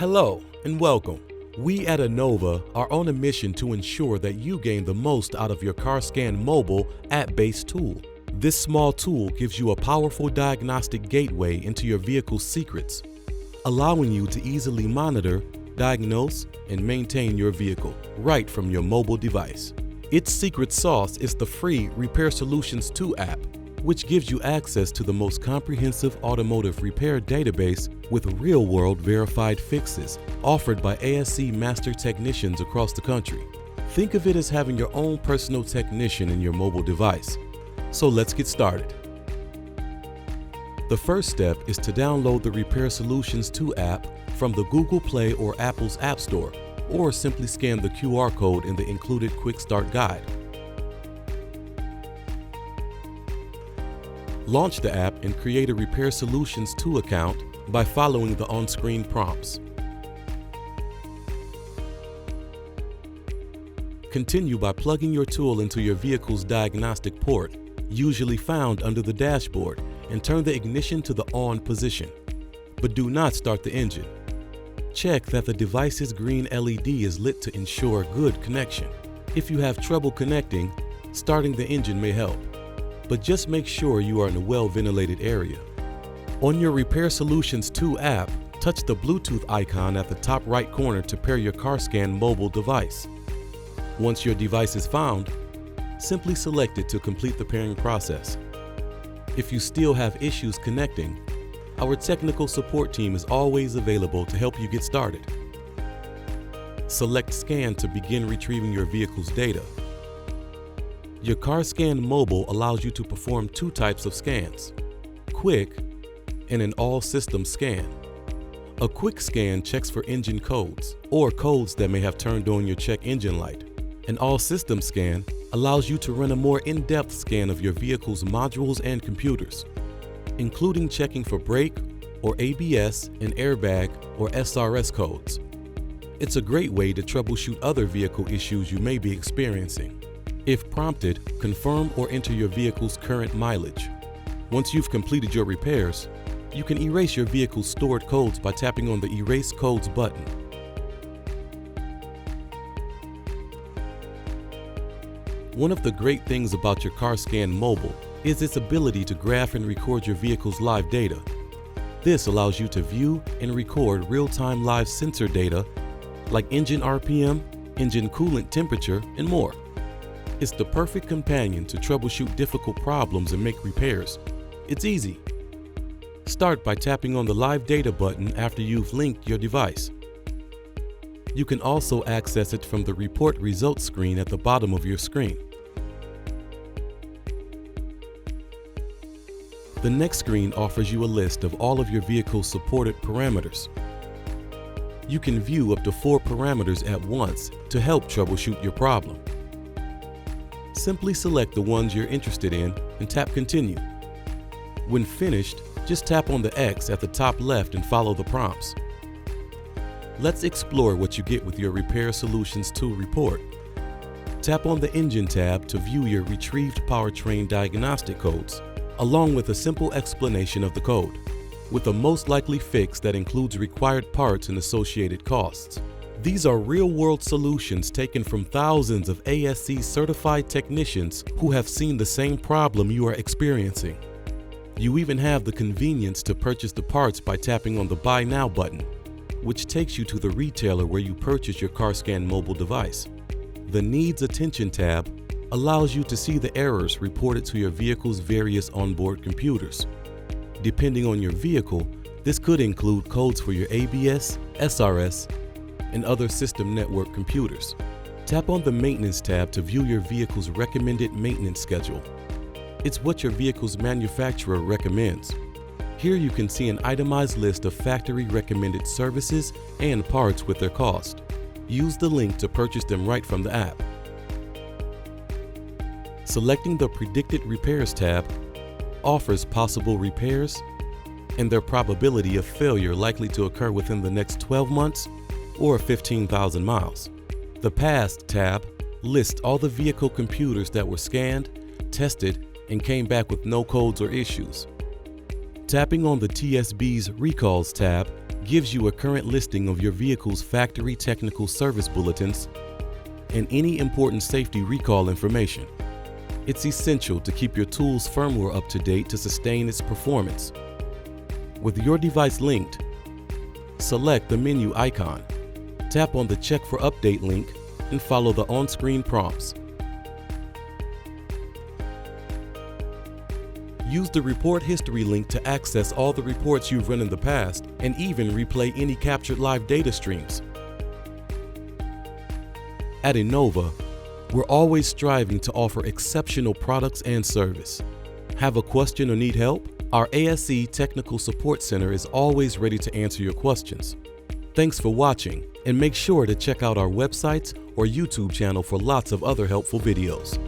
Hello and welcome. We at Innova are on a mission to ensure that you gain the most out of your CarScan mobile app-based tool. This small tool gives you a powerful diagnostic gateway into your vehicle's secrets, allowing you to easily monitor, diagnose, and maintain your vehicle right from your mobile device. Its secret sauce is the free Repair Solutions 2 app, which gives you access to the most comprehensive automotive repair database with real-world verified fixes offered by ASE master technicians across the country. Think of it as having your own personal technician in your mobile device. So let's get started. The first step is to download the Repair Solutions 2 app from the Google Play or Apple's App Store, or simply scan the QR code in the included Quick Start Guide. Launch the app and create a Repair Solutions 2 account by following the on-screen prompts. Continue by plugging your tool into your vehicle's diagnostic port, usually found under the dashboard, and turn the ignition to the on position. But do not start the engine. Check that the device's green LED is lit to ensure good connection. If you have trouble connecting, starting the engine may help, but just make sure you are in a well-ventilated area. On your Repair Solutions 2 app, touch the Bluetooth icon at the top right corner to pair your CarScan mobile device. Once your device is found, simply select it to complete the pairing process. If you still have issues connecting, our technical support team is always available to help you get started. Select Scan to begin retrieving your vehicle's data. Your CarScan mobile allows you to perform two types of scans: quick and an all-system scan. A quick scan checks for engine codes or codes that may have turned on your check engine light. An all-system scan allows you to run a more in-depth scan of your vehicle's modules and computers, including checking for brake or ABS and airbag or SRS codes. It's a great way to troubleshoot other vehicle issues you may be experiencing. If prompted, confirm or enter your vehicle's current mileage. Once you've completed your repairs, you can erase your vehicle's stored codes by tapping on the Erase Codes button. One of the great things about your CarScan mobile is its ability to graph and record your vehicle's live data. This allows you to view and record real-time live sensor data like engine RPM, engine coolant temperature, and more. It's the perfect companion to troubleshoot difficult problems and make repairs. It's easy. Start by tapping on the Live Data button after you've linked your device. You can also access it from the Report Results screen at the bottom of your screen. The next screen offers you a list of all of your vehicle's supported parameters. You can view up to 4 parameters at once to help troubleshoot your problem. Simply select the ones you're interested in and tap Continue. When finished, just tap on the X at the top left and follow the prompts. Let's explore what you get with your Repair Solutions 2 report. Tap on the Engine tab to view your retrieved powertrain diagnostic codes, along with a simple explanation of the code, with a most likely fix that includes required parts and associated costs. These are real-world solutions taken from thousands of ASE certified technicians who have seen the same problem you are experiencing. You even have the convenience to purchase the parts by tapping on the Buy Now button, which takes you to the retailer where you purchase your CarScan mobile device. The Needs Attention tab allows you to see the errors reported to your vehicle's various onboard computers. Depending on your vehicle, this could include codes for your ABS, SRS, and other system network computers. Tap on the Maintenance tab to view your vehicle's recommended maintenance schedule. It's what your vehicle's manufacturer recommends. Here you can see an itemized list of factory recommended services and parts with their cost. Use the link to purchase them right from the app. Selecting the Predicted Repairs tab offers possible repairs and their probability of failure likely to occur within the next 12 months or 15,000 miles. The Past tab lists all the vehicle computers that were scanned, tested, and came back with no codes or issues. Tapping on the TSB's Recalls tab gives you a current listing of your vehicle's factory technical service bulletins and any important safety recall information. It's essential to keep your tool's firmware up to date to sustain its performance. With your device linked, select the menu icon, tap on the Check for Update link, and follow the on-screen prompts. Use the Report History link to access all the reports you've run in the past and even replay any captured live data streams. At Innova, we're always striving to offer exceptional products and service. Have a question or need help? Our ASE Technical Support Center is always ready to answer your questions. Thanks for watching, and make sure to check out our websites or YouTube channel for lots of other helpful videos.